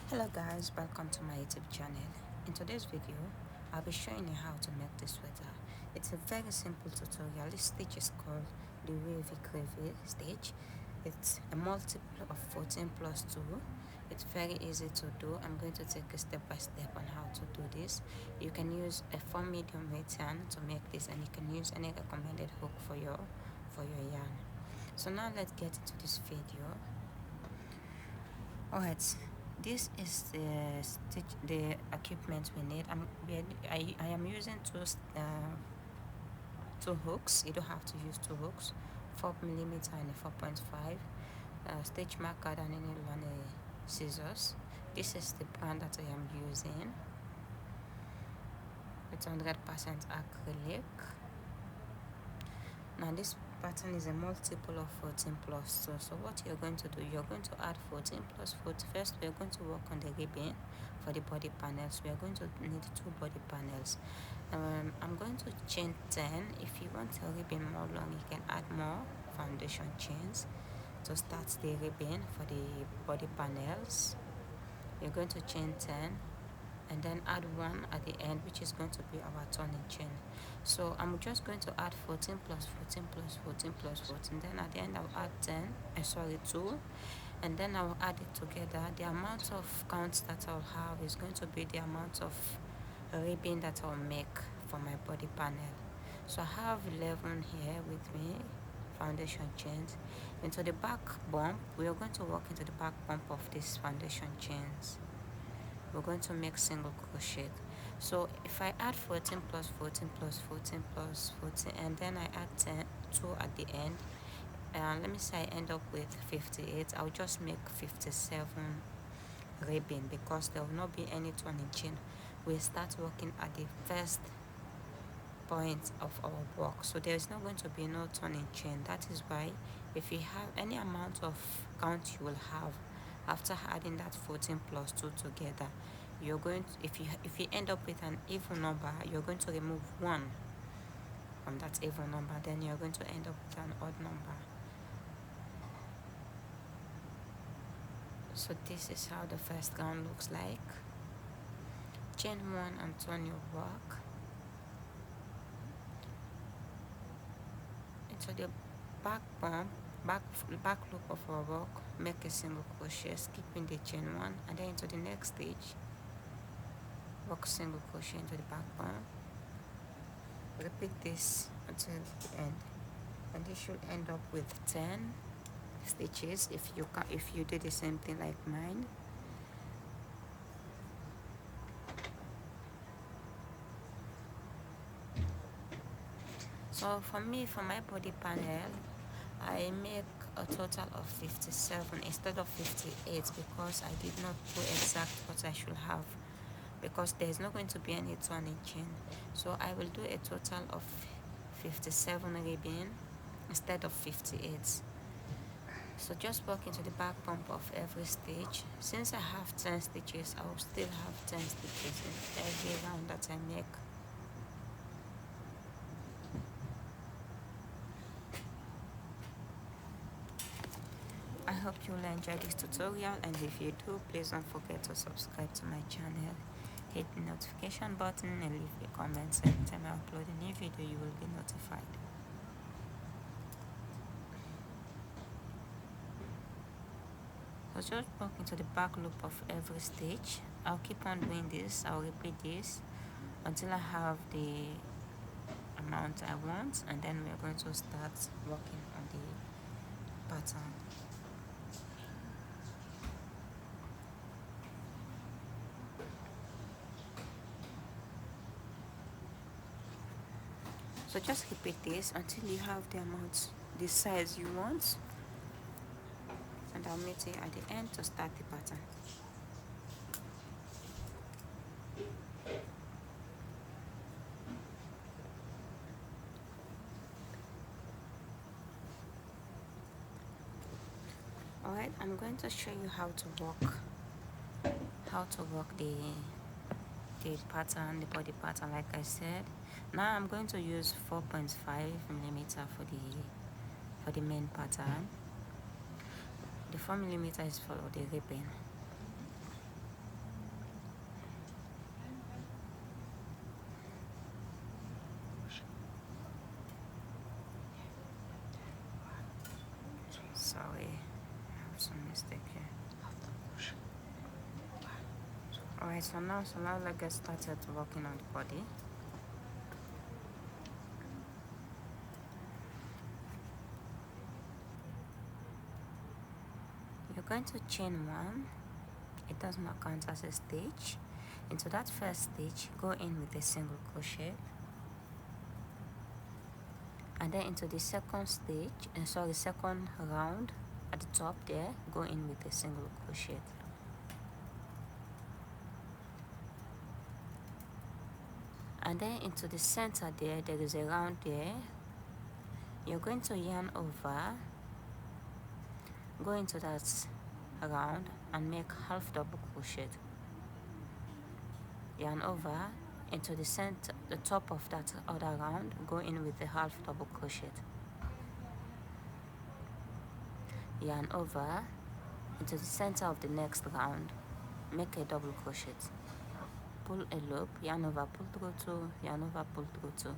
Hello guys, welcome to my YouTube channel. In today's video, I'll be showing you how to make this sweater. It's a very simple tutorial. This stitch is called the wavy gravy stitch. It's a multiple of 14 plus 2. It's very easy to do. I'm going to take a step by step on how to do this. You can use a 4 medium weight yarn to make this, and you can use any recommended hook for your yarn. So now let's get into this video. Alright, this is the equipment we need. I am using two hooks. You don't have to use two hooks, 4mm and a 4.5, stitch marker and any scissors. This is the brand that I am using. It's 100% acrylic. Now this pattern is a multiple of 14 plus 2. So what you're going to do, you're going to add 14 plus 40. First we're going to work on the ribbon for the body panels. We are going to need 2 body panels. I'm going to chain 10. If you want your ribbon more long, you can add more foundation chains to start the ribbon for the body panels. You're going to chain 10 and then add 1 at the end, which is going to be our turning chain. So I'm just going to add 14 plus 14 plus 14 plus 14. Then at the end I'll add 2, and then I'll add it together. The amount of counts that I'll have is going to be the amount of ribbon that I'll make for my body panel. So I have 11 here with me, foundation chains. Into the back bump, we are going to work into the back bump of these foundation chains. We're going to make single crochet. So if I add 14 plus 14 plus 14 plus 14, and then I add 2 at the end, let me say I end up with 58, I'll just make 57 ribbon, because there will not be any turning chain. We'll start working at the first point of our work, so there is not going to be no turning chain. That is why if you have any amount of count you will have after adding that 14 plus 2 together, you're going to, if you end up with an even number, you're going to remove 1 from that even number, then you're going to end up with an odd number. So this is how the first gown looks like. Chain 1 and turn your work into the back bump, back loop of our work. Make a single crochet, skipping the chain 1, and then into the next stage work single crochet into the back bump. Repeat this until the end, and you should end up with 10 stitches if you do the same thing like mine. So for me, for my body panel, I make a total of 57 instead of 58, because I did not do exact what I should have, because there's not going to be any turning chain. So I will do a total of 57 ribbon instead of 58. So just work into the back bump of every stitch. Since I have 10 stitches, I will still have 10 stitches in every round that I make. I hope you'll enjoy this tutorial, and if you do, please don't forget to subscribe to my channel, hit the notification button, and leave a comment. Every time I upload a new video, you will be notified. So just walk into the back loop of every stitch. I'll keep on doing this. I'll repeat this until I have the amount I want, and then we're going to start working on the pattern. So just repeat this until you have the amount, the size you want, and I'll meet you at the end to start the pattern. Alright, I'm going to show you how to work the pattern, the body pattern, like I said. Now I'm going to use 4.5mm for the main pattern. The 4mm is for the ribbon. sorry, I have some mistake here. Alright, so now let's get started working on the body. You're going to chain one, it does not count as a stitch. Into that first stitch, go in with a single crochet, and then into the second stitch, second round at the top there, go in with a single crochet. And then into the center there is a round there. You're going to yarn over, go into that round and make half double crochet. Yarn over into the center, the top of that other round, go in with the half double crochet. Yarn over into the center of the next round, make a double crochet. Pull a loop, yarn over, pull through two, yarn over, pull through two.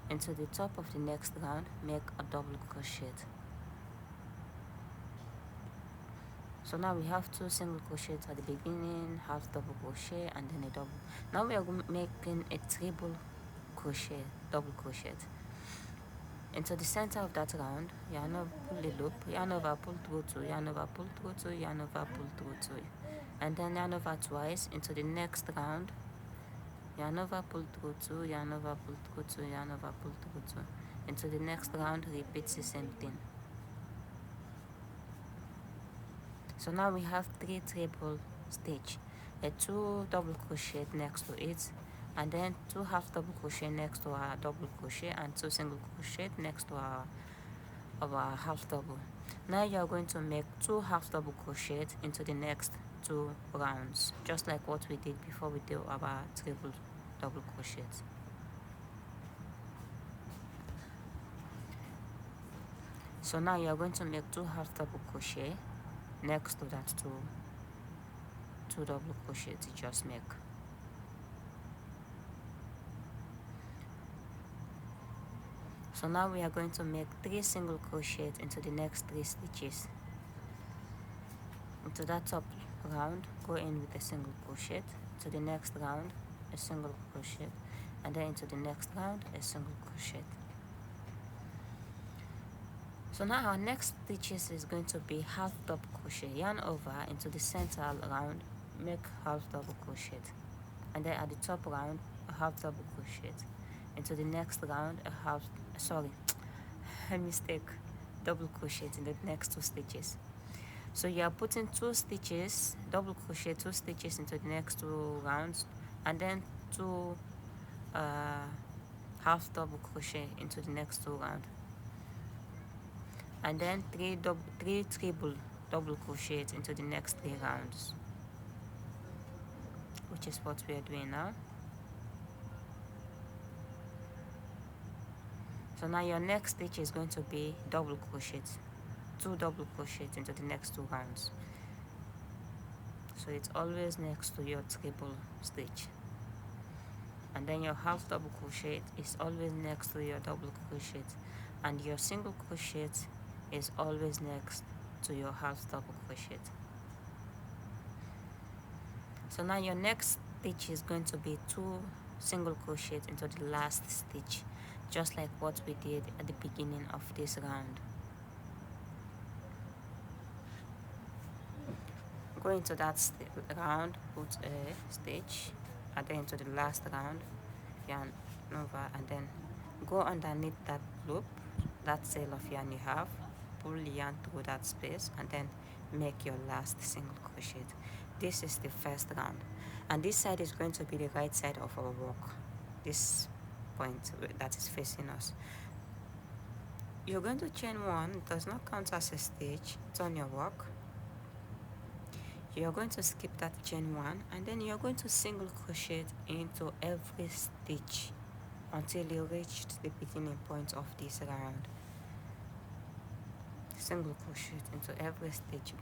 Into the top of the next round, make a double crochet. So now we have two single crochets at the beginning, half double crochet, and then a double. Now we are making a triple crochet, double crochet. Into the center of that round, yarn over, pull a loop, yarn over, pull through two, yarn over, pull through two, yarn over, pull through two, and then yarn over twice into the next round. Yarn over, pull through two, yarn over, pull through two, yarn over, pull through two. Into the next round, repeat the same thing. So now we have three triple stitch, a two double crochet next to it, and then two half double crochet next to our double crochet, and two single crochet next to our half double. Now you are going to make two half double crochet into the next two rounds, just like what we did before we did our triple double crochet. So now you are going to make two half double crochet next to that two double crochets you just make. So now we are going to make three single crochets into the next three stitches. Into that top round, go in with a single crochet. To the next round, a single crochet, and then into the next round, a single crochet. So now our next stitches is going to be half double crochet. Yarn over into the center round, make half double crochet, and then at the top round, a half double crochet. Into the next round, a mistake, double crochet in the next two stitches. So you are putting two stitches, double crochet, two stitches into the next two rounds, and then two half double crochet into the next two rounds, and then three triple double crochets into the next three rounds, which is what we are doing now. So now your next stitch is going to be double crochets, two double crochets into the next two rounds. So it's always next to your triple stitch, and then your half double crochet is always next to your double crochet, and your single crochet is always next to your half double crochet. So now your next stitch is going to be two single crochet into the last stitch, just like what we did at the beginning of this round. Go into that round, put a stitch, and then into the last round, yarn over, and then go underneath that loop, that tail of yarn you have, pull yarn through that space, and then make your last single crochet. This is the first round, and this side is going to be the right side of our work, this point that is facing us. You're going to chain one, it does not count as a stitch, turn your work. You're going to skip that chain one, and then you're going to single crochet into every stitch until you reach the beginning point of this round. Single crochet into every stitch,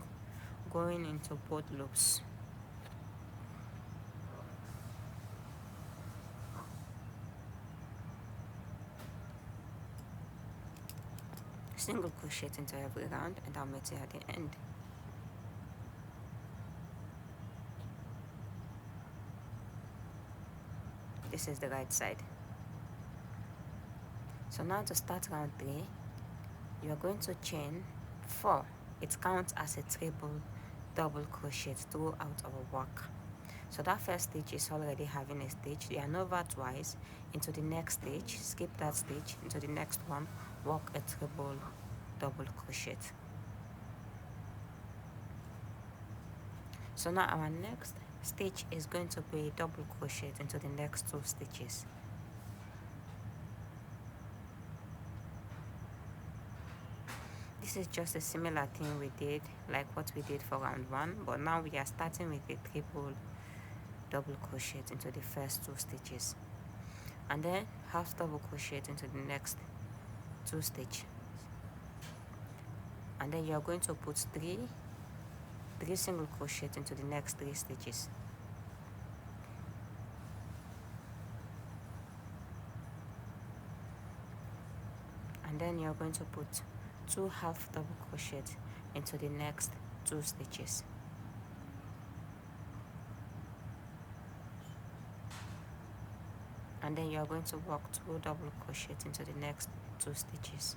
going into both loops. single crochet into every round, and I'll meet you at the end. This is the right side. So now to start round 3, you are going to chain 4. It counts as a triple double crochet throughout our work. So that first stitch is already having a stitch. Yarn over twice into the next stitch, skip that stitch, into the next one, work a triple double crochet. So now our next stitch is going to be double crochet into the next 2 stitches. This is just a similar thing we did like what we did for round 1, but now we are starting with a triple double crochet into the first 2 stitches, and then half double crochet into the next 2 stitches, and then you are going to put 3 single crochet into the next 3 stitches. And then you are going to put 2 half double crochet into the next 2 stitches. And then you are going to work 2 double crochet into the next 2 stitches.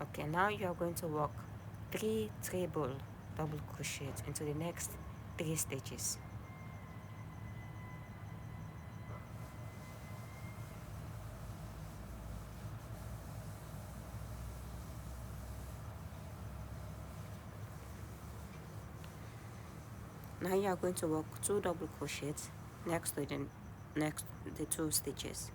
Okay, now you are going to work 3 treble double crochet into the next 3 stitches. Now you are going to work 2 double crochets next to the 2 stitches,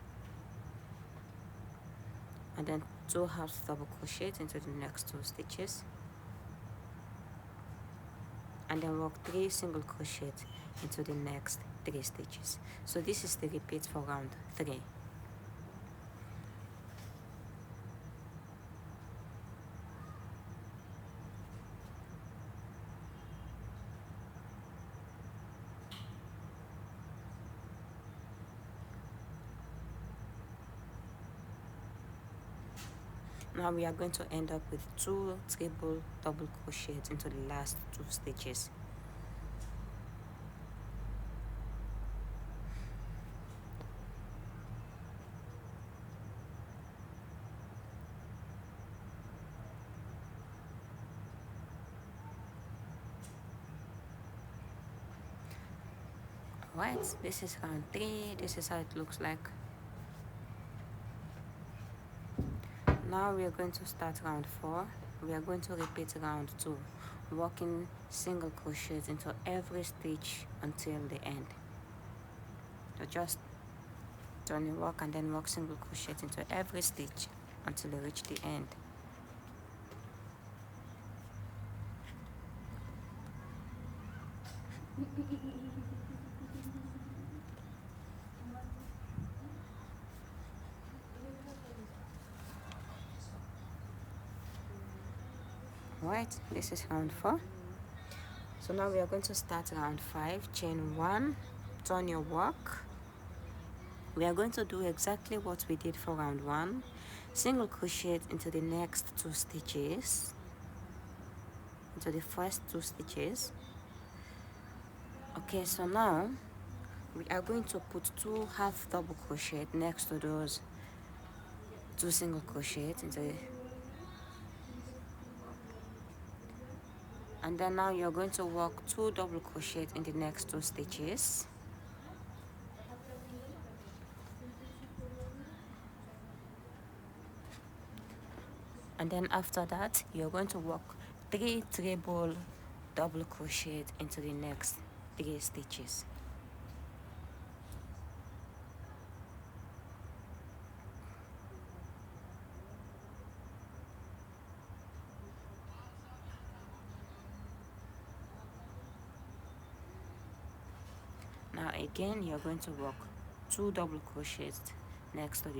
and then 2 half double crochets into the next 2 stitches, and then work 3 single crochets into the next 3 stitches. So this is the repeat for round 3. Now we are going to end up with 2 triple double crochets into the last 2 stitches. Right, this is round 3. This is how it looks like. Now we are going to start round 4. We are going to repeat round 2, working single crochets into every stitch until the end. So just turn your work and then work single crochet into every stitch until you reach the end. Right, this is round 4. So now we are going to start round 5. Chain 1, turn your work. We are going to do exactly what we did for round 1. Single crochet into the next 2 stitches, into the first 2 stitches. Okay, so now we are going to put 2 half double crochet next to those 2 single crochet into the, and then now you're going to work 2 double crochet in the next 2 stitches, and then after that you're going to work 3 treble double crochet into the next 3 stitches. Now again you're going to work 2 double crochets next to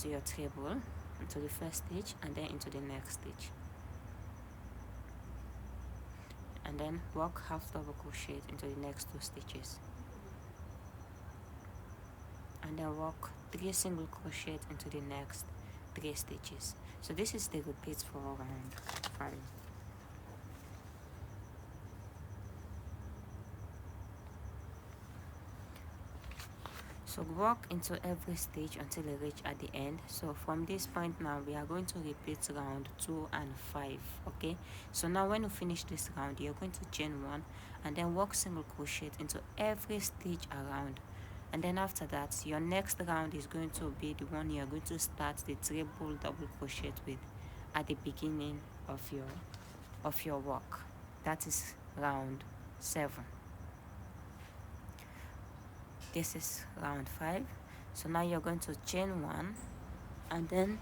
your treble into the first stitch, and then into the next stitch, and then work half double crochet into the next 2 stitches. and then work 3 single crochet into the next 3 stitches. So this is the repeat for round 5. So work into every stitch until you reach at the end. So from this point now, we are going to repeat round 2 and 5. Okay, so now when you finish this round, you're going to chain 1 and then work single crochet into every stitch around. And then after that, your next round is going to be the one you're going to start the triple double crochet with at the beginning of your work. That is round 7. This is round 5. So now you're going to chain 1 and then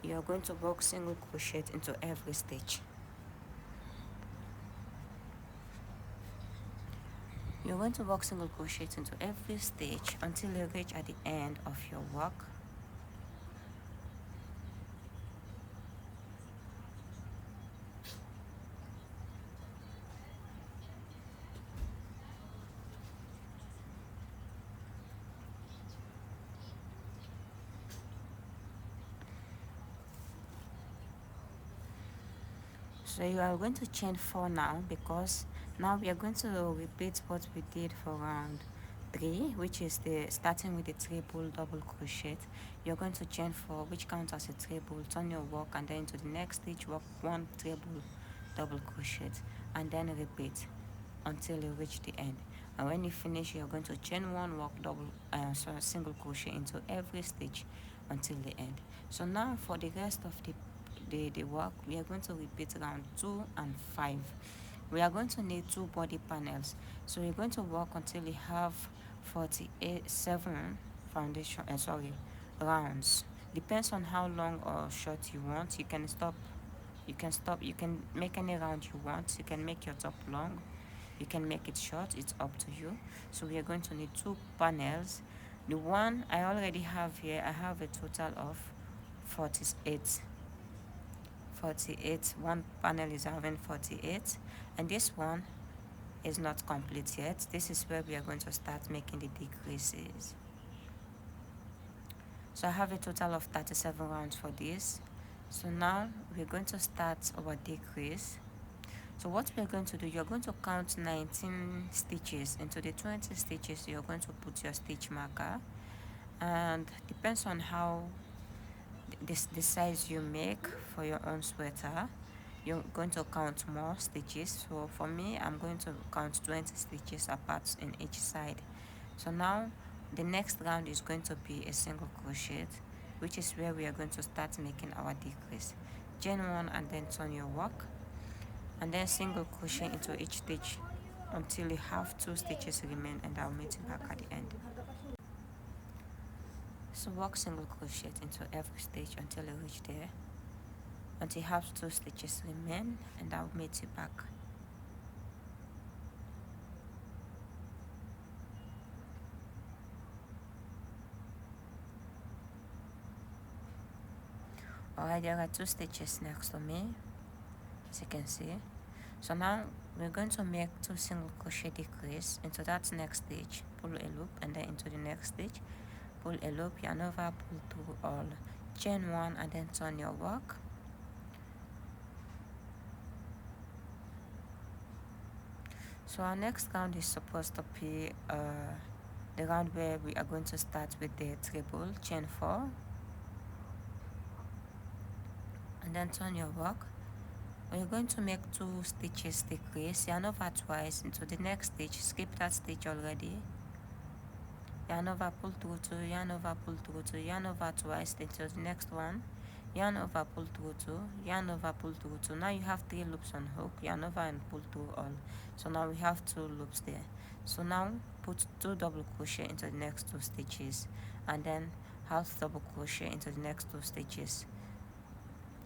you're going to work single crochet into every stitch. You're going to work single crochet into every stitch until you reach at the end of your work. So you are going to chain 4 now, because now we are going to repeat what we did for round 3, which is the starting with the triple double crochet. You're going to chain 4, which counts as a triple, turn your work, and then into the next stitch work 1 triple double crochet and then repeat until you reach the end. And when you finish, you're going to chain 1, work single crochet into every stitch until the end. So now for the rest of the work, we are going to repeat round 2 and 5. We are going to need 2 body panels, so we're going to work until you have 47 rounds. Depends on how long or short you want. You can make any round you want. You can make your top long, you can make it short, it's up to you. So we are going to need 2 panels. The one I already have here, I have a total of 48. One panel is having 48, and this one is not complete yet. This is where we are going to start making the decreases. So I have a total of 37 rounds for this. So now we're going to start our decrease. So what we're going to do, you're going to count 19 stitches. Into the 20 stitches, you're going to put your stitch marker, and depends on how the size you make for your own sweater, you're going to count more stitches. So for me, I'm going to count 20 stitches apart in each side. So now the next round is going to be a single crochet, which is where we are going to start making our decrease. Chain 1 and then turn your work, and then single crochet into each stitch until you have 2 stitches remain, and I'll meet you back at the end. So work single crochet into every stitch until you reach there, until you have 2 stitches remain, and I'll meet you back. Alright, there are 2 stitches next to me, as you can see. So now we're going to make 2 single crochet decrease into that next stitch, pull a loop, and then into the next stitch, pull a loop, yarn over, pull through all, chain 1, and then turn your work. So our next round is supposed to be the round where we are going to start with the triple, chain 4, and then turn your work. We're going to make 2 stitches decrease, yarn over twice into the next stitch, skip that stitch already, yarn over, pull through 2, yarn over, pull through 2, yarn over twice into the next one, yarn over, pull through 2, yarn over, pull through 2. Now you have 3 loops on hook, yarn over and pull through all. So now we have 2 loops there. So now put 2 double crochet into the next 2 stitches, and then half double crochet into the next 2 stitches,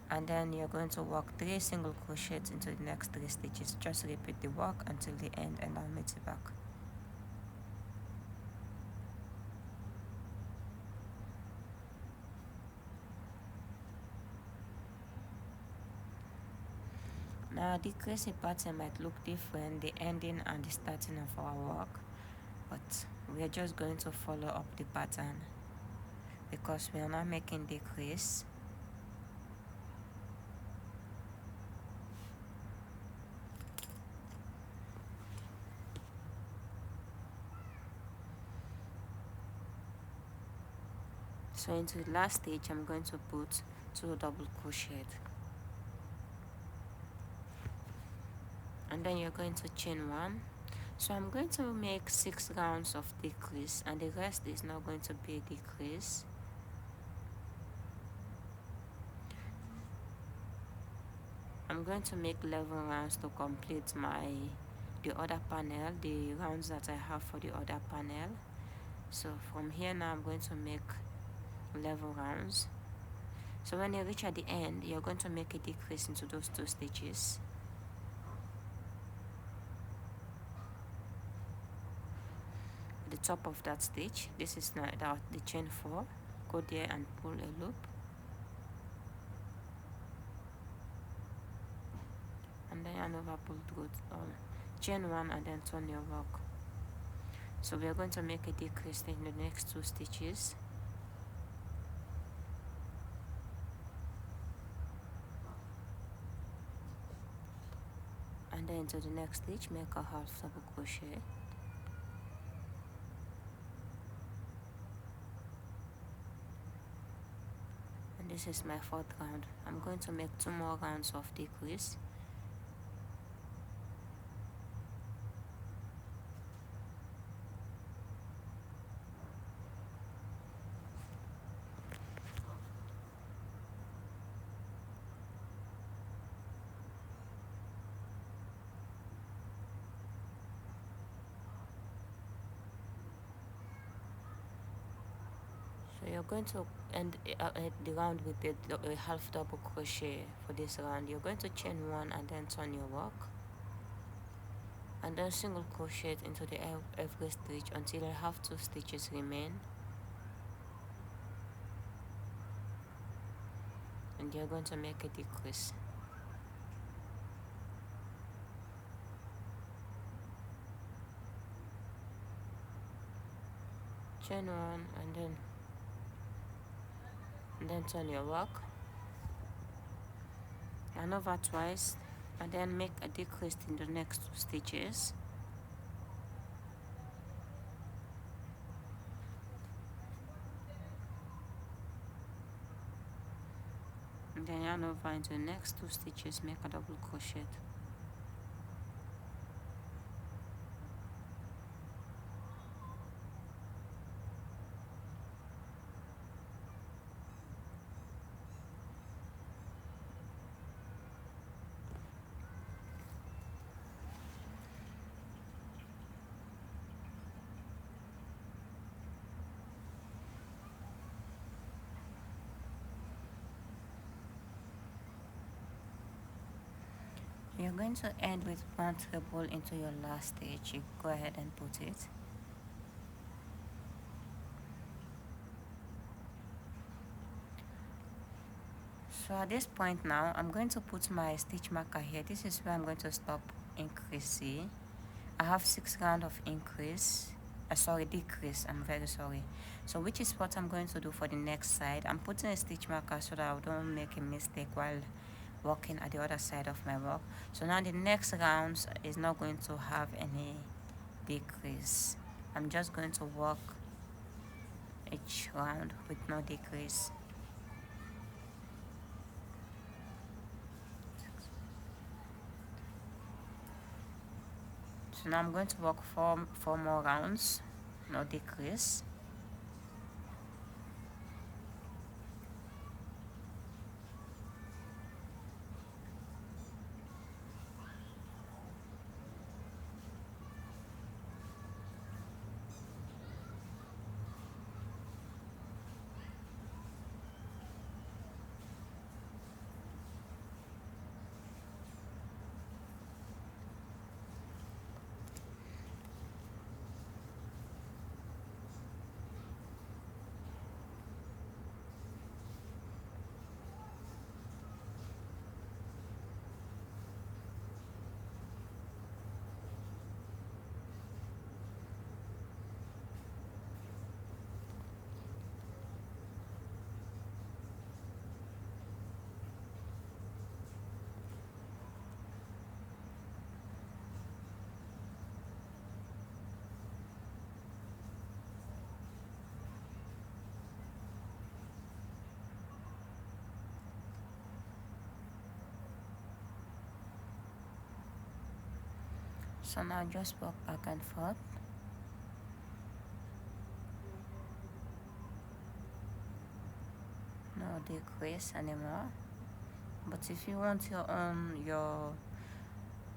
and then you're going to work 3 single crochets into the next 3 stitches. Just repeat the work until the end, and I'll meet you back. Now decreasing pattern might look different, the ending and the starting of our work, but we are just going to follow up the pattern. because we are not making decrease. So into the last stitch I'm going to put 2 double crochet, and then you're going to chain 1. So I'm going to make 6 rounds of decrease, and the rest is not going to be a decrease. I'm going to make 11 rounds to complete the other panel, the rounds that I have for the other panel. So from here now I'm going to make 11 rounds. So when you reach at the end, you're going to make a decrease into those 2 stitches. At the top of that stitch, this is now the chain 4. Go there and pull a loop, and then yarn over, pull through all, chain 1, and then turn your work. So we are going to make a decrease in the next 2 stitches. And then into the next stitch, make a half double crochet. And this is my 4th round. I'm going to make 2 more rounds of decrease. So you're going to end the round with a half double crochet. For this round you're going to chain 1 and then turn your work, and then single crochet into every stitch until you have 2 stitches remain, and you're going to make a decrease. Chain 1 and then turn your work, yarn over twice, and then make a decrease in the next 2 stitches. And then yarn over into the next 2 stitches, make a double crochet. You're going to end with 1 treble into your last stitch. You go ahead and put it. So at this point now, I'm going to put my stitch marker here. This is where I'm going to stop increasing. I have 6 rounds of increase. Decrease. I'm very sorry. So which is what I'm going to do for the next side. I'm putting a stitch marker so that I don't make a mistake while working at the other side of my work. So now the next round is not going to have any decrease. I'm just going to work each round with no decrease. So now I'm going to work four more rounds, no decrease. So now just walk back and forth. No decrease anymore. But if you want your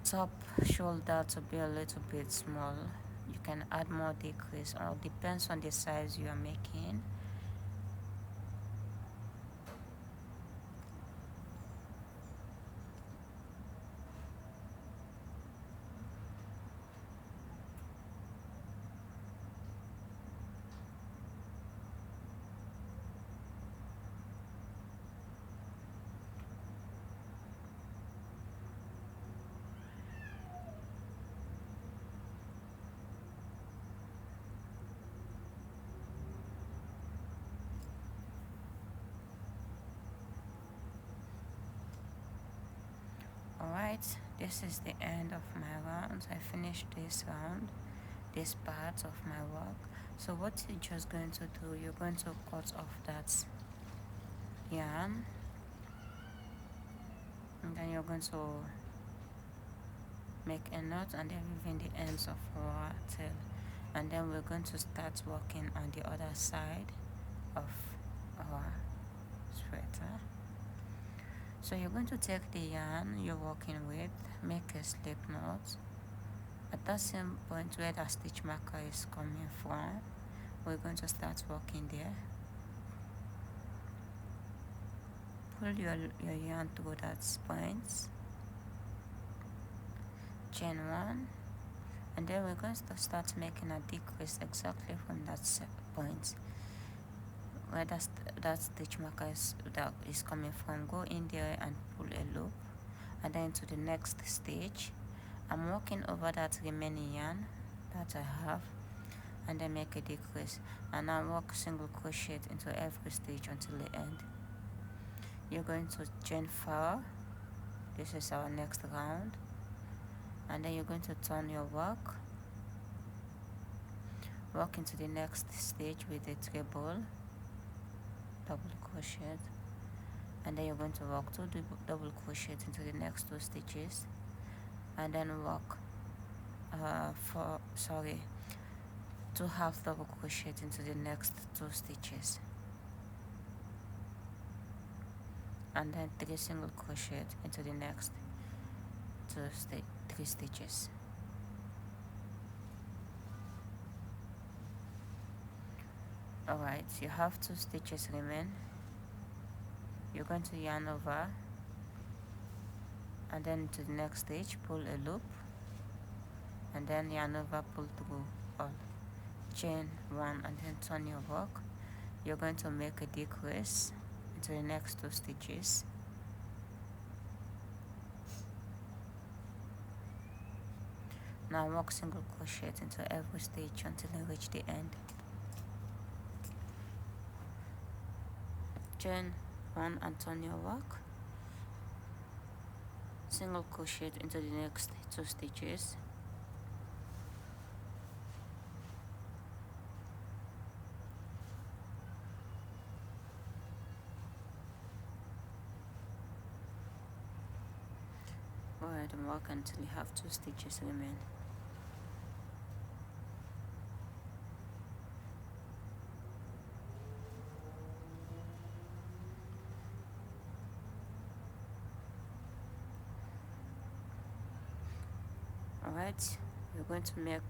top shoulder to be a little bit small, you can add more decrease, or depends on the size you are making. Alright, this is the end of my round. I finished this round, this part of my work. So what you're just going to do, you're going to cut off that yarn, and then you're going to make a knot and then weave in the ends of our tail, and then we're going to start working on the other side of our sweater. So you're going to take the yarn you're working with, make a slip knot at that same point where the stitch marker is coming from. We're going to start working there. Pull your yarn through that point, chain one, and then we're going to start making a decrease exactly from that point where that stitch marker is coming from. Go in there and pull a loop, and then to the next stitch. I'm working over that remaining yarn that I have, and then make a decrease, and now work single crochet into every stitch until the end. You're going to chain 4. This is our next round, and then you're going to turn your work into the next stitch with a treble double crochet, and then you're going to work 2 double crochet into the next 2 stitches, and then work 2 half double crochet into the next 2 stitches, and then 3 single crochet into the next 3 stitches. Alright, you have 2 stitches remain. You're going to yarn over, and then to the next stitch pull a loop, and then yarn over, pull through all, chain 1, and then turn your work. You're going to make a decrease into the next 2 stitches, now work single crochet into every stitch until you reach the end. Chain 1 and turn your work, single crochet into the next 2 stitches, go ahead and work until you have 2 stitches remain. Alright, we're going to make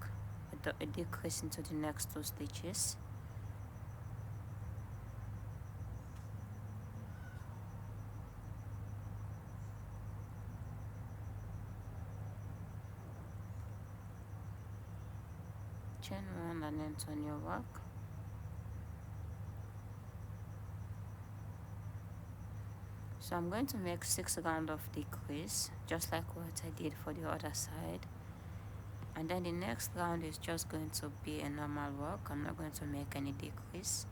a decrease into the next 2 stitches, chain 1 and then turn your work, so I'm going to make 6 rounds of decrease just like what I did for the other side, and then the next round is just going to be a normal work. I'm not going to make any decrease.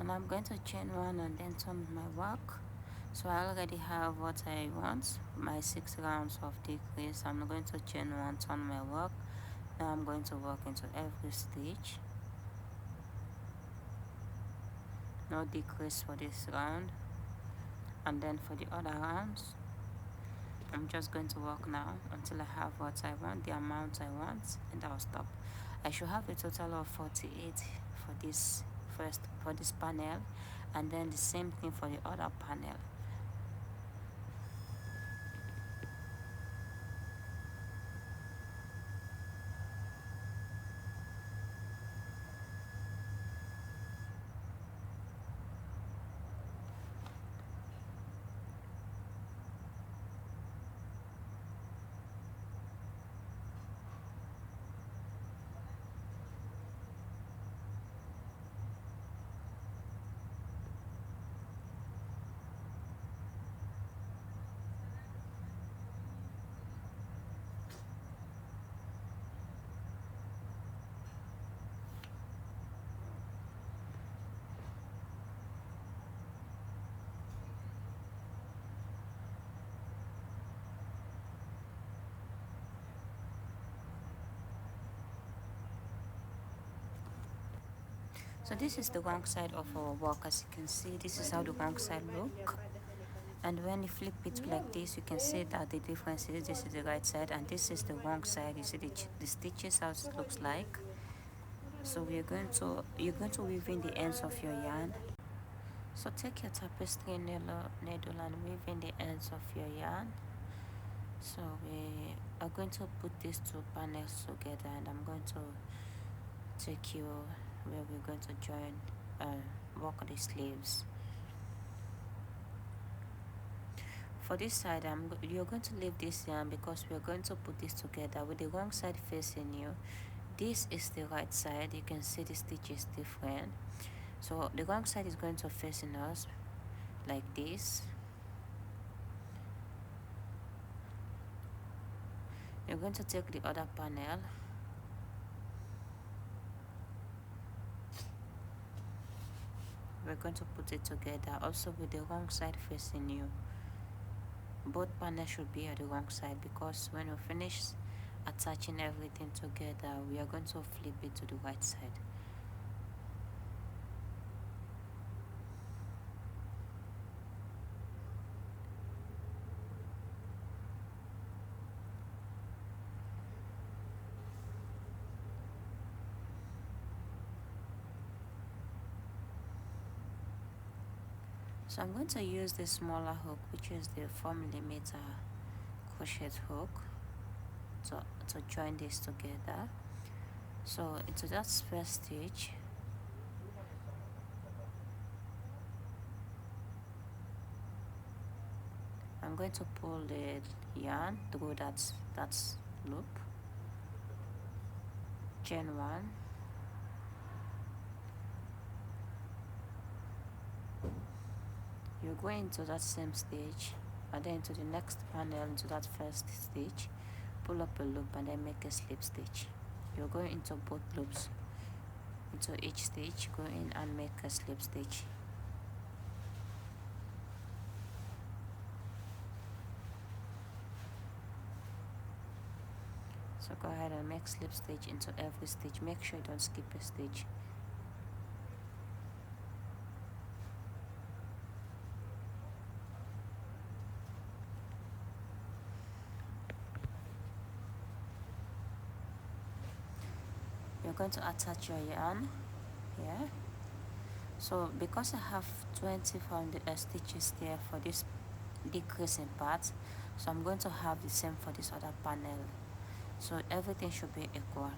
So now I'm going to chain one and then turn my work. So I already have what I want, my 6 rounds of decrease. I'm going to chain one, turn my work. Now I'm going to work into every stitch. No decrease for this round, and then for the other rounds I'm just going to work now until I have what I want, the amount I want, and I'll stop. I should have a total of 48 for this panel, and then the same thing for the other panel. So this is the wrong side of our work. As you can see, this is how the wrong side look. And when you flip it like this, you can see that the difference is this is the right side and this is the wrong side. You see the stitches, how it looks like. So you're going to weave in the ends of your yarn. So take your tapestry needle and weave in the ends of your yarn. So we are going to put these two panels together, and I'm going to take you where we're going to join work the sleeves. For this side, you're going to leave this yarn because we're going to put this together with the wrong side facing you. This is the right side. You can see the stitch is different. So the wrong side is going to facing us like this. You're going to take the other panel. We're going to put it together also with the wrong side facing you. Both panels should be at the wrong side because when we finish attaching everything together, we are going to flip it to the right side. So I'm going to use the smaller hook, which is the 4mm crochet hook, to join this together. So into that first stitch, I'm going to pull the yarn through that loop, chain one, you're going to that same stitch and then to the next panel, into that first stitch, pull up a loop and then make a slip stitch. You're going into both loops, into each stitch, go in and make a slip stitch. So go ahead and make slip stitch into every stitch. Make sure you don't skip a stitch. You're going to attach your yarn here. So because I have 20 stitches there for this decreasing part, so I'm going to have the same for this other panel. So everything should be equal.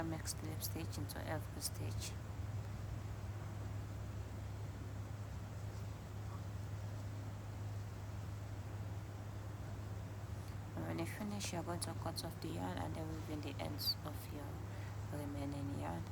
Make slip stitch into every stitch. you finish, you're going to cut off the yarn and then weave in the ends of your remaining yarn.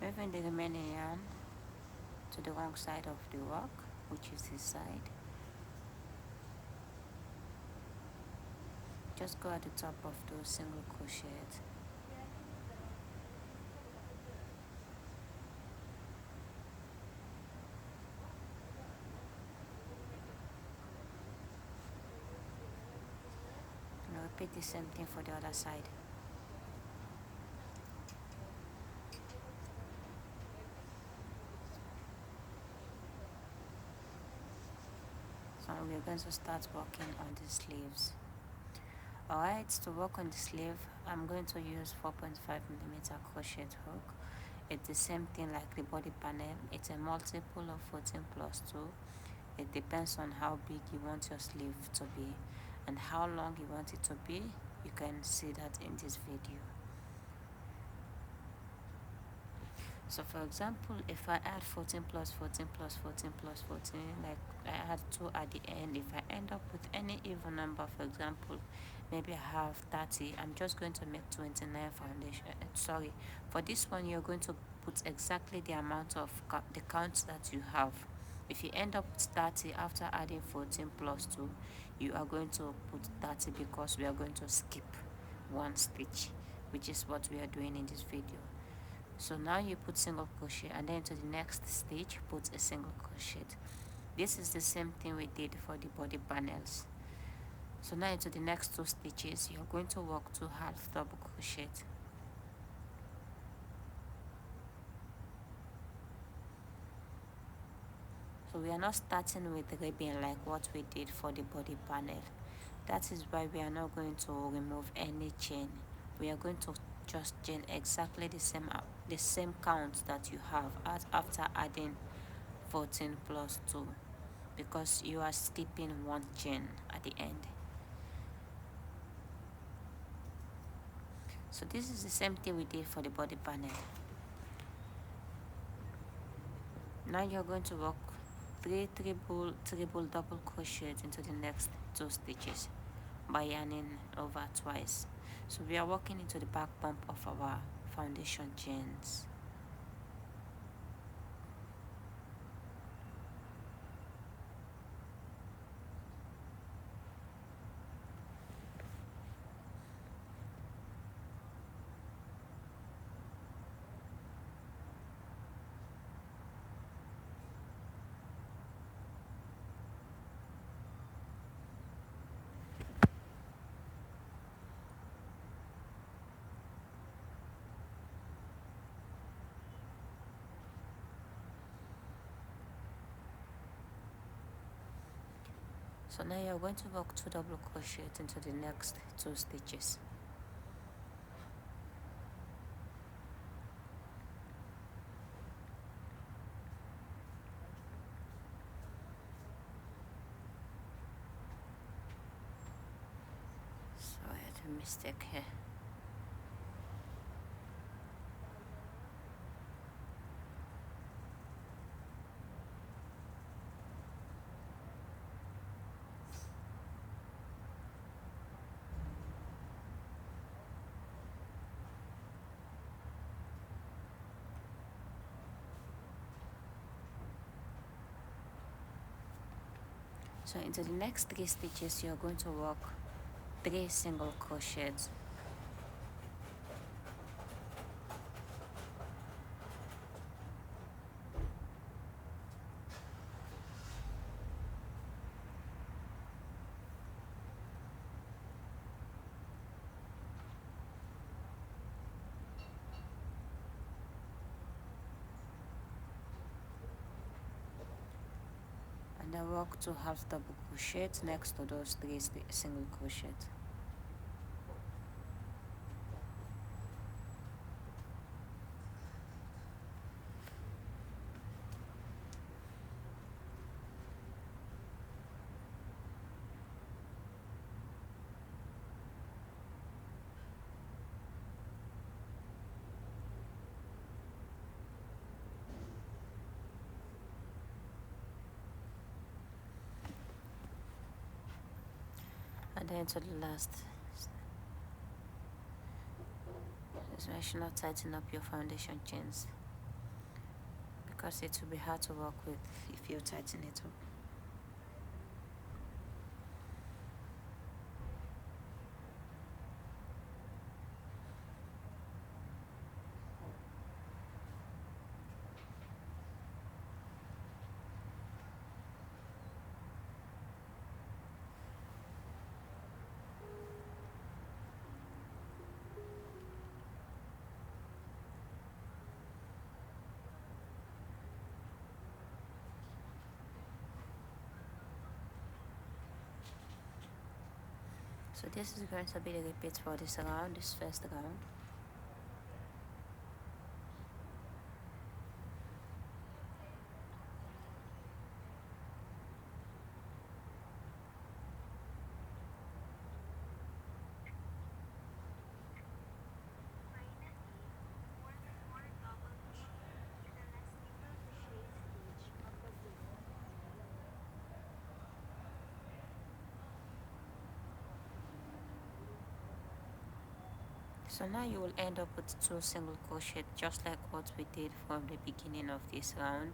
Weaving the remaining yarn to the wrong side of the work, which is this side. Just go at the top of those single crochets. And repeat the same thing for the other side. So we're going to start working on the sleeves. Alright, to work on the sleeve, I'm going to use 4.5mm crochet hook. It's the same thing like the body panel. It's a multiple of 14 plus 2. It depends on how big you want your sleeve to be and how long you want it to be. You can see that in this video. So for example, if I add 14 plus 14 plus 14 plus 14, like I add 2 at the end, if I end up with any even number, for example, maybe I have 30, I'm just going to make 29 foundation. Sorry, for this one, you're going to put exactly the amount of the count that you have. If you end up with 30 after adding 14 plus 2, you are going to put 30 because we are going to skip one stitch, which is what we are doing in this video. So now you put single crochet and then to the next stitch put a single crochet. This is the same thing we did for the body panels. So now into the next 2 stitches you're going to work 2 half double crochet. So we are not starting with the ribbon like what we did for the body panel. That is why we are not going to remove any chain. We are going to just chain exactly the same count that you have after adding 14 plus 2, because you are skipping one chain at the end. So this is the same thing we did for the body panel. Now you're going to work 3 triple double crochets into the next 2 stitches by yarning over twice. So we are working into the back bump of our foundation chains. So now you're going to work 2 double crochets into the next 2 stitches. So I had a mistake here. So into the next 3 stitches you're going to work 3 single crochets. And then work 2 half double crochets next to those 3 single crochets. and then to the last. Just make sure not tighten up your foundation chains, because it will be hard to work with if you tighten it up. So this is going to be the repeat for this round, this first round. So now you will end up with 2 single crochet, just like what we did from the beginning of this round.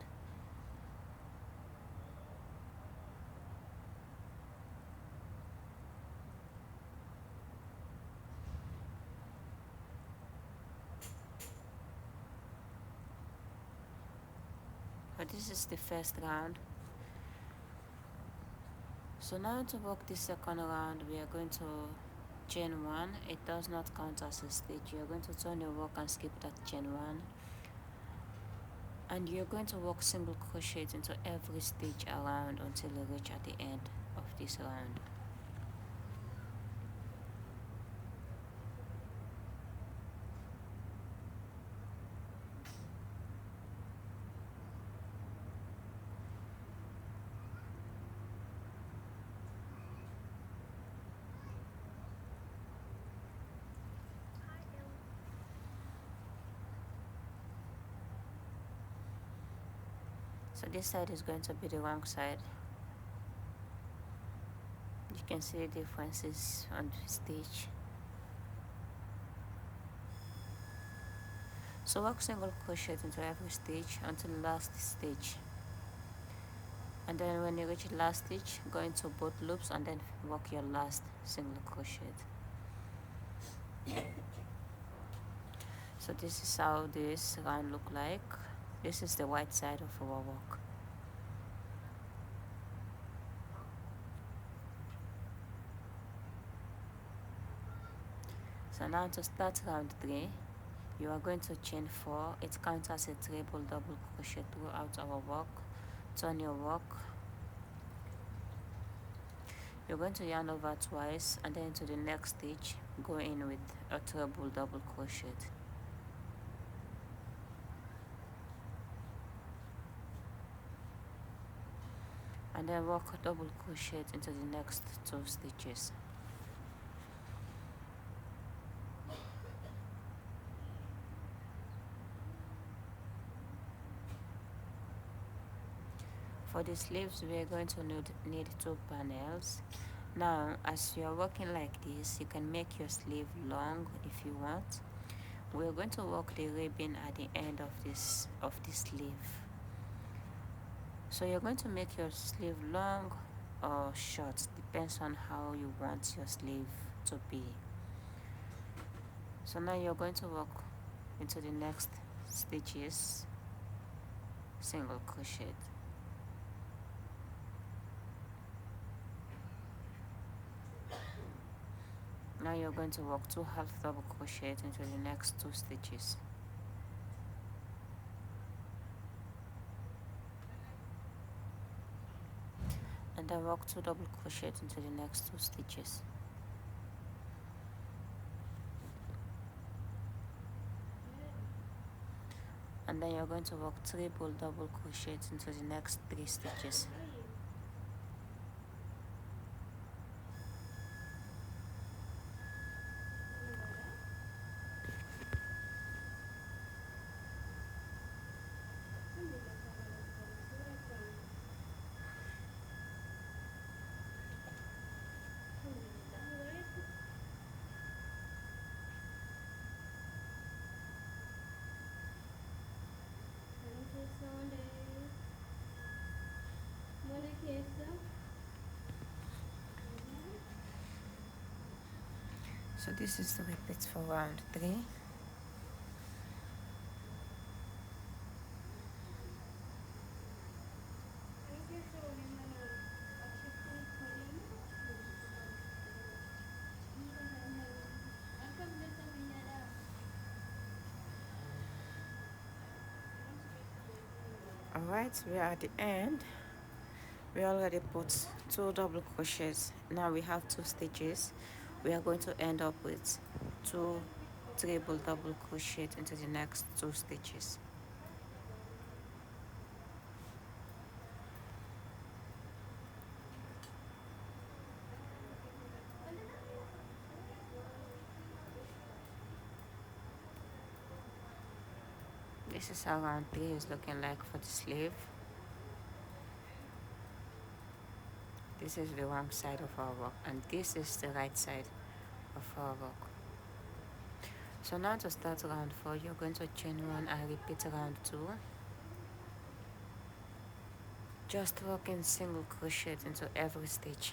But this is the first round. So now to work the second round, we are going to chain 1. It does not count as a stitch. You are going to turn your work and skip that chain 1, and you're going to work single crochet into every stitch around until you reach at the end of this round. So this side is going to be the wrong side. You can see the differences on the stitch. So work single crochet into every stitch until the last stitch, and then when you reach the last stitch, go into both loops and then work your last single crochet. So this is how this round look like. This is the white side of our work. So now to start round 3, you are going to chain 4. It counts as a triple double crochet throughout our work. Turn your work. You're going to yarn over twice, and then to the next stitch, go in with a triple double crochet. And then work a double crochet into the next 2 stitches. For the sleeves, we are going to need 2 panels. Now, as you are working like this, you can make your sleeve long if you want. We are going to work the ribbon at the end of this sleeve. So you're going to make your sleeve long or short, depends on how you want your sleeve to be. So now you're going to work into the next stitches, single crochet. Now you're going to work 2 half double crochet into the next 2 stitches. And then work 2 double crochet into the next 2 stitches. And then you're going to work triple double crochet into the next 3 stitches. So this is the repeat for round 3. Alright, we are at the end. We already put 2 double crochets. Now we have 2 stitches. We are going to end up with 2 treble double crochet into the next 2 stitches. This is how round 3 is looking like for the sleeve. This is the wrong side of our work, and this is the right side of our work. So now to start round 4, you're going to chain 1 and repeat round 2. Just work in single crochet into every stitch.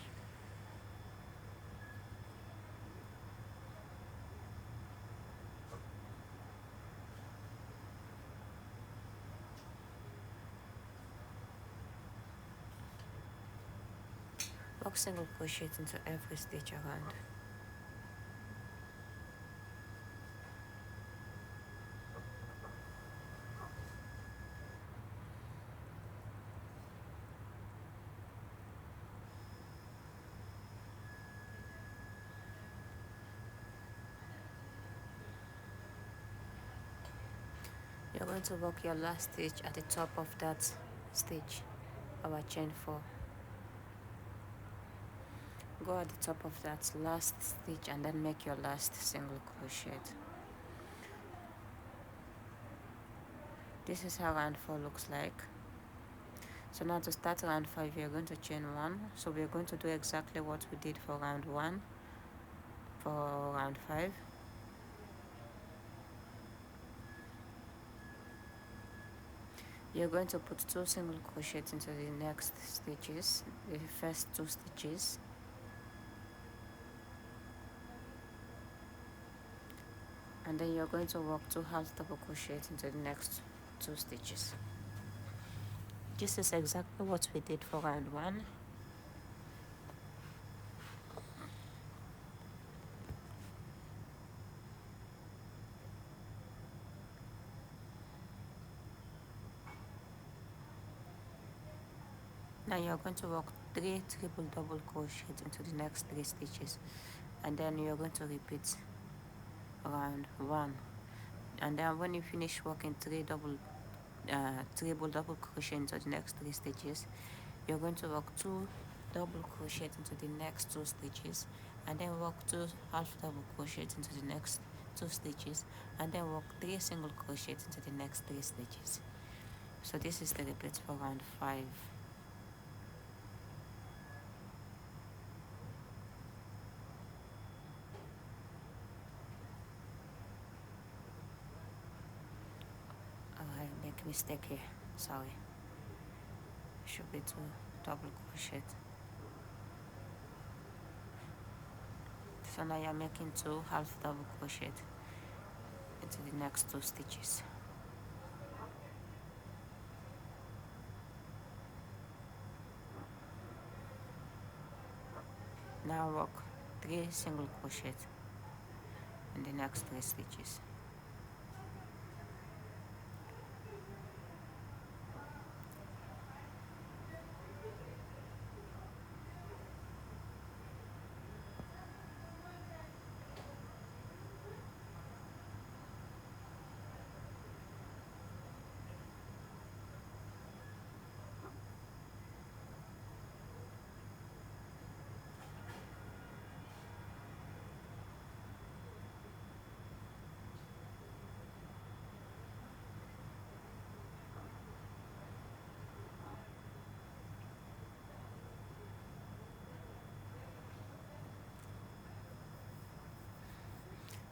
Work single crochet into every stitch around. You're going to work your last stitch at the top of that stitch, our chain 4. Go at the top of that last stitch and then make your last single crochet. This is how round 4 looks like. So now to start round 5, we are going to chain 1. So we are going to do exactly what we did for round 1 for round 5. You're going to put 2 single crochets into the next stitches, the first 2 stitches. And then you're going to work 2 half double crochets into the next 2 stitches. This is exactly what we did for round 1. Now you're going to work 3 triple double crochets into the next 3 stitches, and then you're going to repeat round 1. And then when you finish working 3 triple double crochet into the next 3 stitches, you're going to work 2 double crochet into the next 2 stitches, and then work 2 half double crochet into the next 2 stitches, and then work 3 single crochet into the next 3 stitches. So this is the repeat for round 5. I make a mistake here, sorry. Should be 2 double crochet. So now you're making 2 half double crochet into the next 2 stitches. Now work 3 single crochet in the next 3 stitches.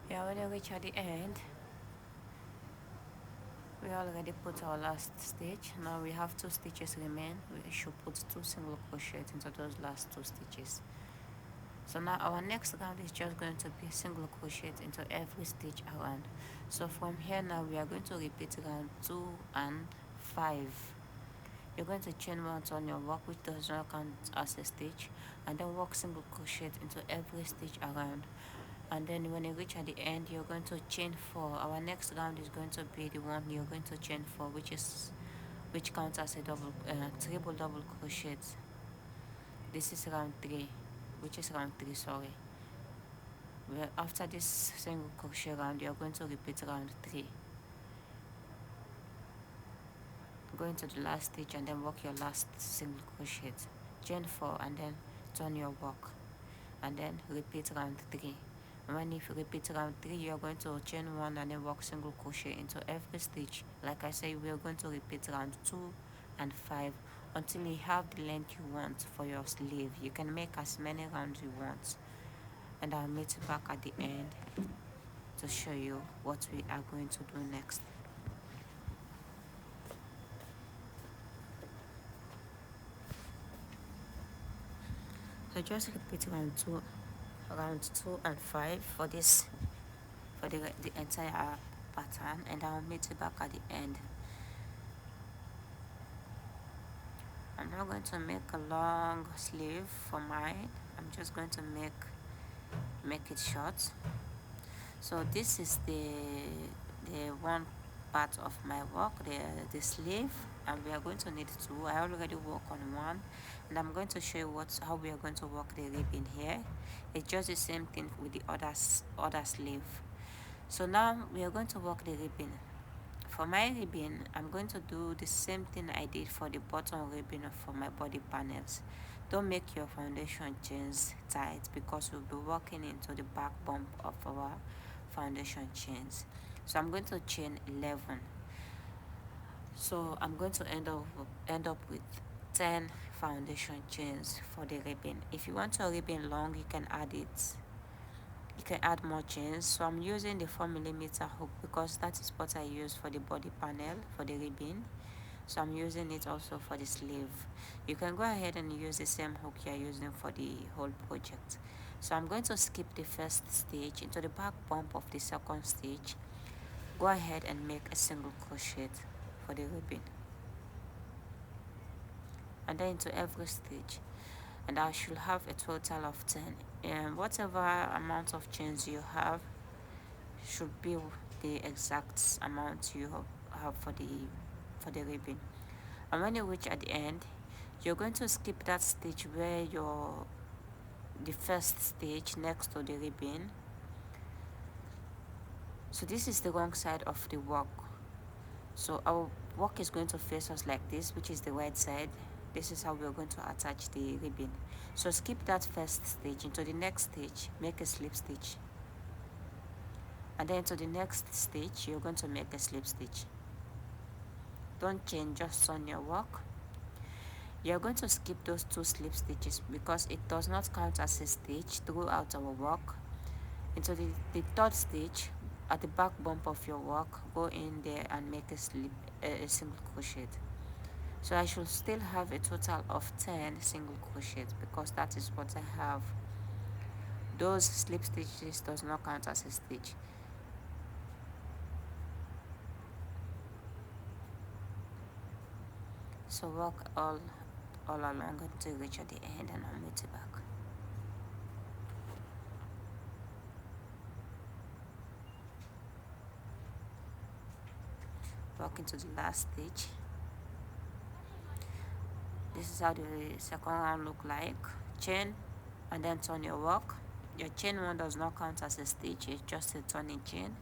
Yeah, when you reach at the end, we already put our last stitch. Now we have 2 stitches remain. We should put 2 single crochet into those last 2 stitches. So now our next round is just going to be single crochet into every stitch around. So from here now we are going to repeat round 2 and 5. You're going to chain 1 on your work, which does not count as a stitch, and then work single crochet into every stitch around. And then when you reach at the end, you're going to chain 4. Our next round is going to be the one you're going to chain 4, which counts as a triple double crochet. This is round 3, which is round 3, sorry. Well, after this single crochet round, you're going to repeat round 3, go into the last stitch and then work your last single crochet, chain 4 and then turn your work, and then repeat round 3. When you repeat round 3, you're going to chain 1 and then work single crochet into every stitch. Like I said, we're going to repeat round 2 and 5 until you have the length you want for your sleeve. You can make as many rounds you want, and I'll meet you back at the end to show you what we are going to do next. So just repeat round 2 and 5 for this, for the entire pattern, and I'll meet you back at the end. I'm not going to make a long sleeve for mine. I'm just going to make it short. So this is the one part of my work, the sleeve, and we are going to need 2. I already work on 1, and I'm going to show you how we are going to work the ribbon here. It's just the same thing with the other sleeve. So now we are going to work the ribbon. For my ribbon, I'm going to do the same thing I did for the bottom ribbon for my body panels. Don't make your foundation chains tight, because we'll be working into the back bump of our foundation chains. So I'm going to chain 11. So I'm going to end up with 10 foundation chains for the ribbon. If you want your ribbon long, you can add it. You can add more chains. So I'm using the 4mm hook because that is what I use for the body panel for the ribbon. So I'm using it also for the sleeve. You can go ahead and use the same hook you're using for the whole project. So I'm going to skip the first stitch into the back bump of the second stitch. Go ahead and make a single crochet for the ribbon, and then into every stitch, and I should have a total of 10. And whatever amount of chains you have should be the exact amount you have for the ribbon. And when you reach at the end, you're going to skip that stitch where the first stitch next to the ribbon. So this is the wrong side of the work. So our work is going to face us like this, which is the right side. This is how we're going to attach the ribbon. So skip that first stitch into the next stitch, make a slip stitch, and then to the next stitch you're going to make a slip stitch. Don't chain, just turn your work. You're going to skip those 2 slip stitches because it does not count as a stitch throughout our work. Into the third stitch at the back bump of your work, go in there and make a single crochet. So I should still have a total of 10 single crochets because that is what I have. Those slip stitches does not count as a stitch. So work all along until you reach at the end, and I'll meet you back. Work into the last stitch. This is how the second round look like. Chain and then turn your work. Your chain 1 does not count as a stitch, it's just a turning chain.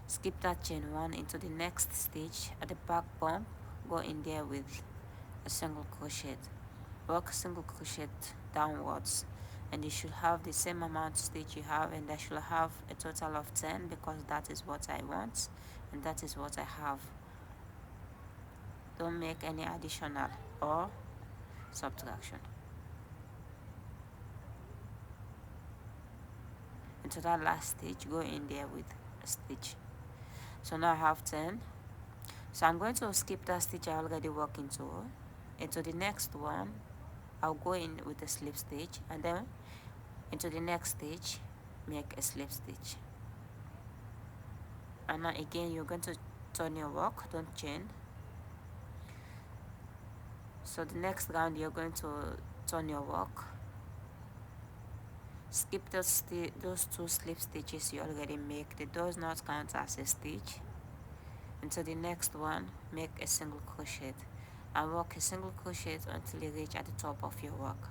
Skip that chain 1 into the next stitch at the back bump, go in there with a single crochet. Work single crochet downwards, and you should have the same amount of stitch you have, and I should have a total of 10 because that is what I want and that is what I have. Don't make any additional or subtraction. Into that last stitch, go in there with a stitch. So now I have 10. So I'm going to skip that stitch I already worked into the next one. I'll go in with a slip stitch, and then Into the next stitch, make a slip stitch. And now again you're going to turn your work, don't chain. So the next round you're going to turn your work, skip those two slip stitches you already make. They does not count as a stitch. Into the next one, make a single crochet and work a single crochet until you reach at the top of your work.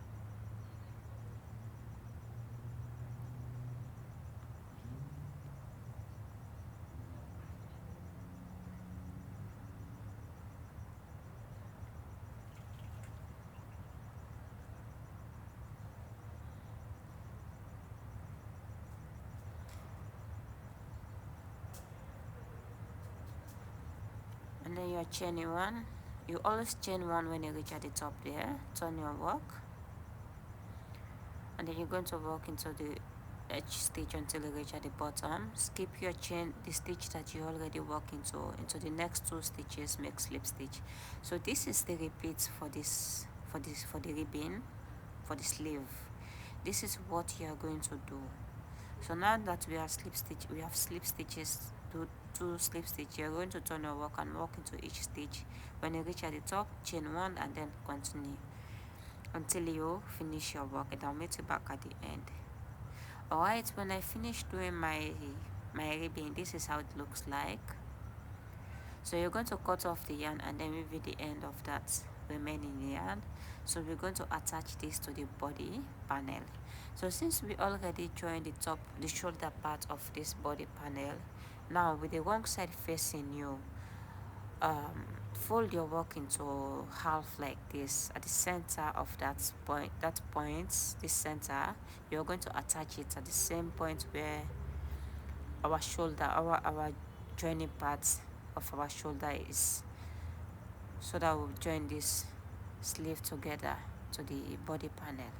And then you're chaining one. You always chain one when you reach at the top there. Turn your work, and then you're going to work into the edge stitch until you reach at the bottom. Skip your chain, the stitch that you already work into the next two stitches, make slip stitch. So this is the repeat for the ribbon, for the sleeve. This is what you are going to do. So now that we have slip stitches, two slip stitch, you're going to turn your work and work into each stitch. When you reach at the top, chain one and then continue until you finish your work, and I'll meet you back at the end. Alright, when I finish doing my ribbon, this is how it looks like. So you're going to cut off the yarn and then weave the end of that remaining yarn. So we're going to attach this to the body panel. So since we already joined the shoulder part of this body panel, now with the wrong side facing you, fold your work into half like this. At the center of that point, this center, you're going to attach it at the same point where our shoulder, our joining part of our shoulder is, so that we'll join this sleeve together to the body panel.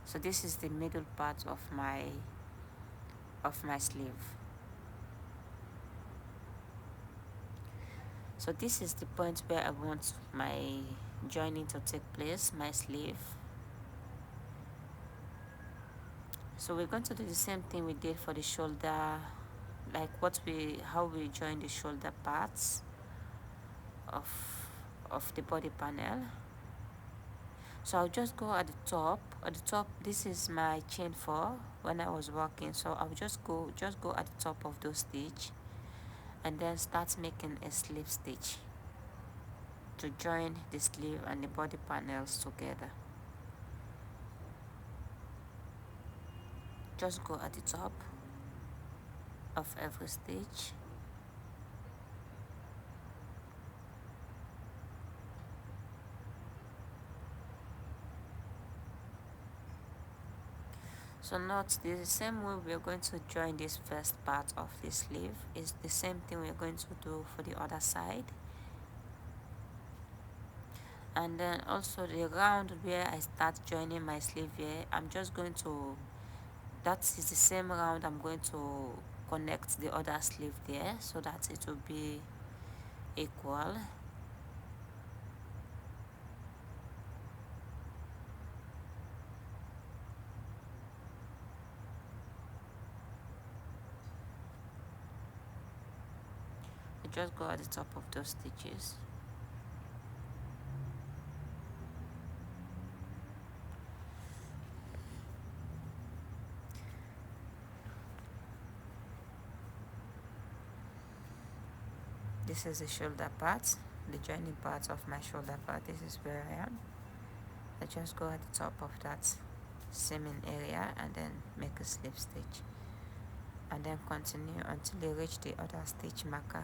So this is the middle part of my sleeve. So this is the point where I want my joining to take place, my sleeve. So we're going to do the same thing we did for the shoulder, like how we join the shoulder parts of the body panel. So I'll just go at the top. This is my chain 4 when I was working, so I'll just go at the top of those stitch and then start making a slip stitch to join the sleeve and the body panels together. Just go at the top of every stitch. So note the same way we're going to join this first part of the sleeve is the same thing we're going to do for the other side. And then also the round where I start joining my sleeve here, I'm just going to, that is the same round I'm going to connect the other sleeve there so that it will be equal. Just go at the top of those stitches. This is the shoulder part, the joining part of my shoulder part. This is where I am. I just go at the top of that seaming area and then make a slip stitch and then continue until you reach the other stitch marker.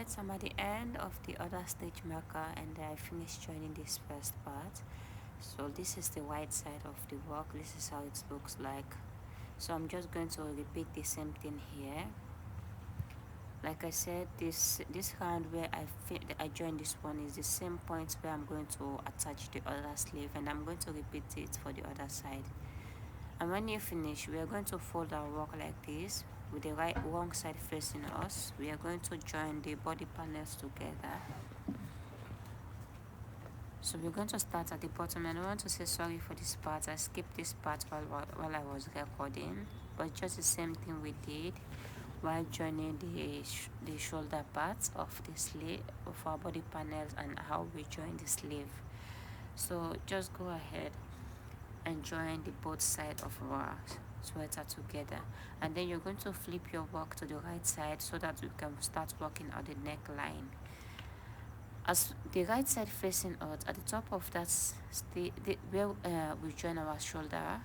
Alright, so I'm at the end of the other stitch marker, and I finished joining this first part. So this is the white side of the work. This is how it looks like. So I'm just going to repeat the same thing here. Like I said, this round where I joined this one is the same point where I'm going to attach the other sleeve, and I'm going to repeat it for the other side. And when you finish, we are going to fold our work like this with the wrong side facing us. We are going to join the body panels together. So we're going to start at the bottom, and I want to say sorry for this part. I skipped this part while I was recording, but just the same thing we did while joining the shoulder parts of the sleeve of our body panels, and how we join the sleeve. So just go ahead and join the both sides of our sweater together, and then you're going to flip your work to the right side so that you can start working on the neckline. As the right side facing out, at the top of that where we join our shoulder,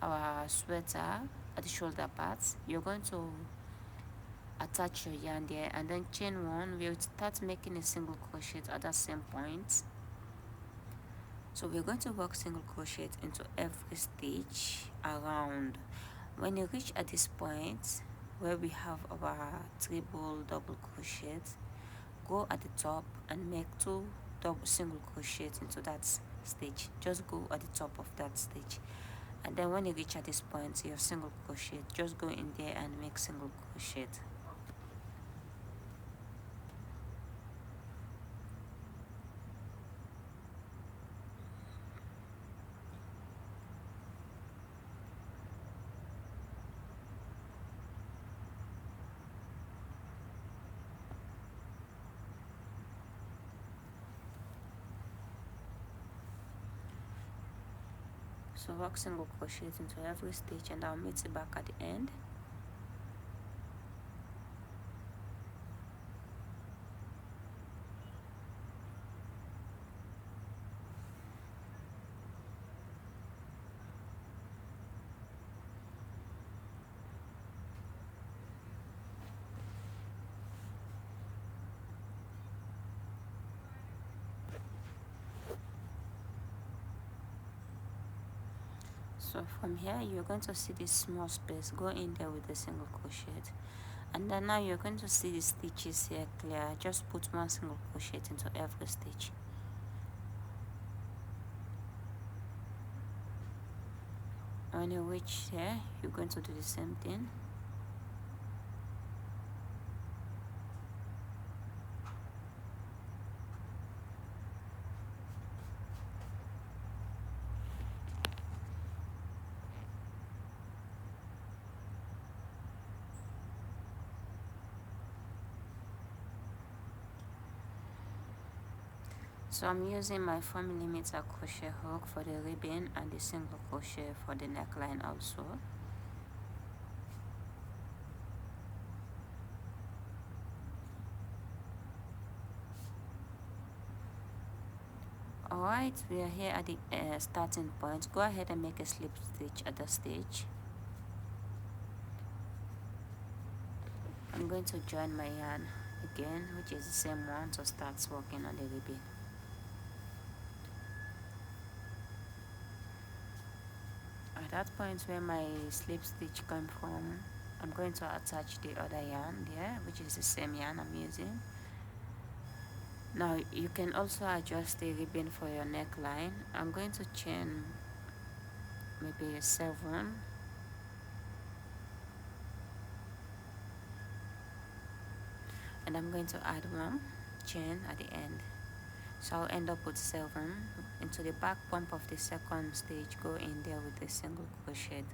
our sweater at the shoulder parts, you're going to attach your yarn there, and then chain one. We'll start making a single crochet at that same point. So we're going to work single crochet into every stitch around. When you reach at this point where we have our triple double crochet, go at the top and make 2 double single crochets into that stitch. Just go at the top of that stitch, and then when you reach at this point, your single crochet, just go in there and make single crochet. So work single crochet into every stitch, and I'll meet you back at the end. So from here, you're going to see this small space. Go in there with a single crochet, and then now you're going to see the stitches here clear. Just put 1 single crochet into every stitch. When you reach here, you're going to do the same thing. So I'm using my 4mm crochet hook for the ribbon and the single crochet for the neckline also. Alright, we are here at the starting point. Go ahead and make a slip stitch at the stage. I'm going to join my yarn again, which is the same one, to start working on the ribbon. At that point where my slip stitch came from, I'm going to attach the other yarn there, which is the same yarn I'm using. Now you can also adjust the ribbon for your neckline. I'm going to chain maybe 7, and I'm going to add 1 chain at the end. So I'll end up with 7. Into the back bump of the second stitch, go in there with a single crochet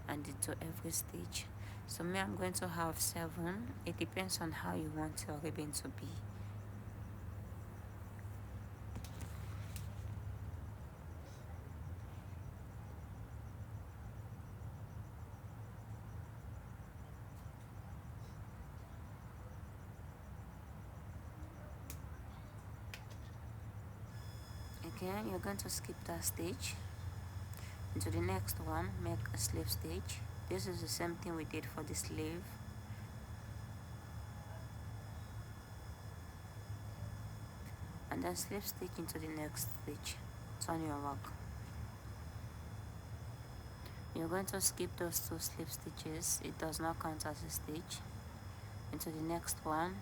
and into every stitch. So me, I'm going to have 7. It depends on how you want your ribbon to be. Again, you're going to skip that stitch. Into the next one, make a slip stitch. This is the same thing we did for the sleeve. and then slip stitch into the next stitch. Turn your work. You're going to skip those 2 slip stitches, it does not count as a stitch. Into the next one,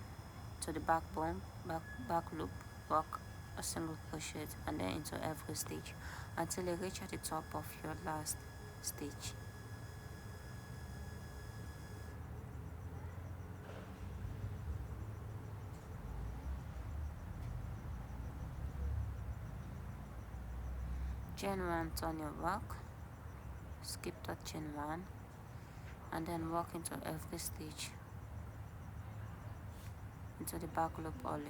to the back loop, work a single crochet and then into every stitch until you reach at the top of your last stitch. Chain 1, turn your work, skip that chain 1 and then work into every stitch into the back loop only.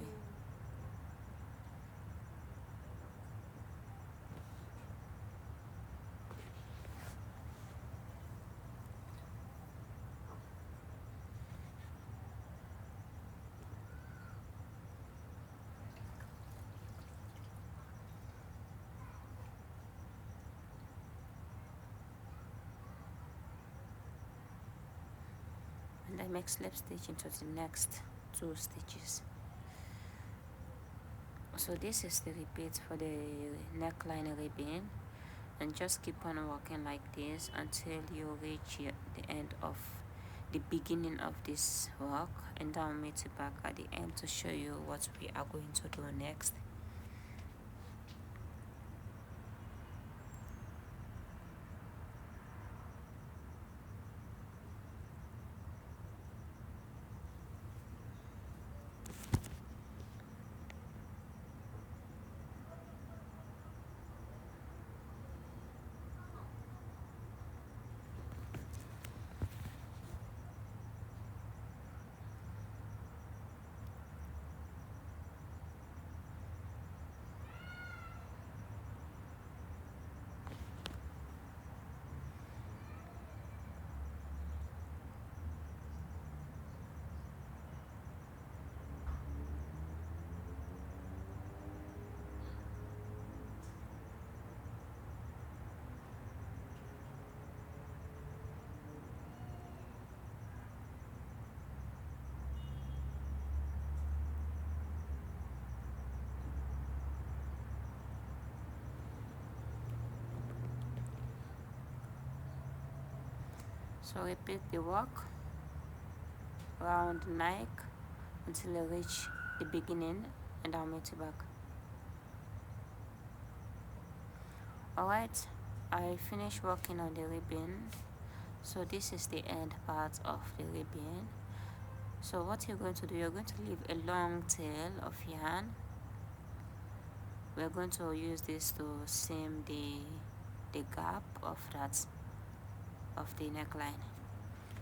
And then make slip stitch into the next 2 stitches. So this is the repeat for the neckline ribbon, and just keep on working like this until you reach the end of the beginning of this work, and then I'll meet you back at the end to show you what we are going to do next. So repeat the work around the neck until you reach the beginning, and I'll meet you back. Alright, I finished working on the ribbon, so this is the end part of the ribbon. So what you're going to do, you're going to leave a long tail of yarn. We're going to use this to seam the gap of the neckline.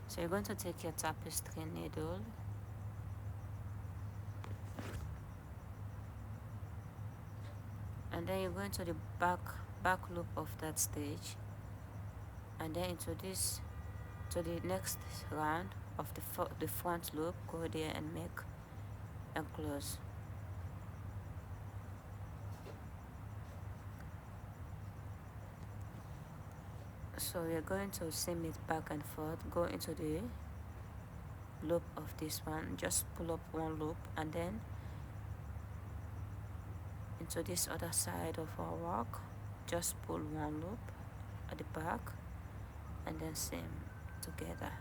So you're going to take your tapestry needle and then you're going to the back loop of that stitch, and then into this, to the next round of the front loop, go there and make and close. So we're going to seam it back and forth, go into the loop of this one, just pull up one loop, and then into this other side of our work, just pull one loop at the back and then seam together.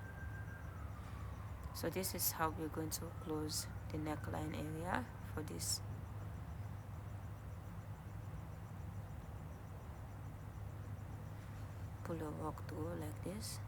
So this is how we're going to close the neckline area for this. Pull your work through like this.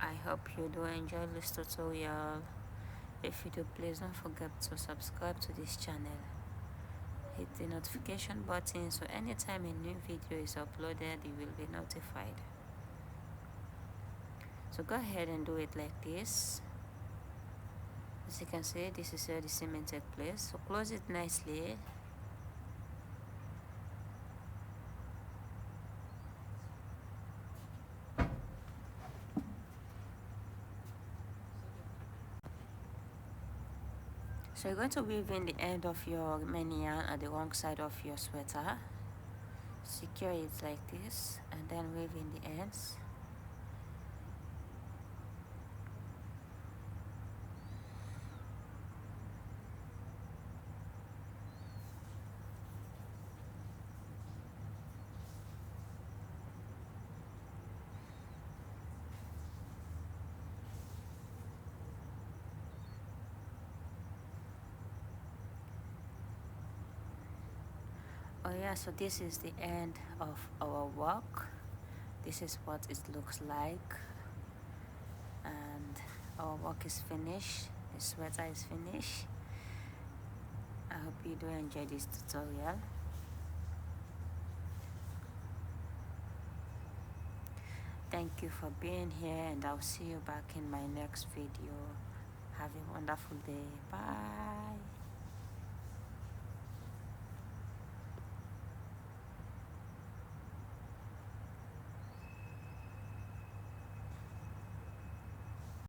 I hope you do enjoy this tutorial. If you do, please don't forget to subscribe to this channel. Hit the notification button so anytime a new video is uploaded you will be notified. So go ahead and do it like this. As you can see, this is where the seaming takes place. So close it nicely So you're going to weave in the end of your remaining yarn at the wrong side of your sweater, secure it like this, and then weave in the ends. Oh yeah, so this is the end of our work. This is what it looks like, and our work is finished. The sweater is finished. I hope you do enjoy this tutorial. Thank you for being here, and I'll see you back in my next video. Have a wonderful day. Bye.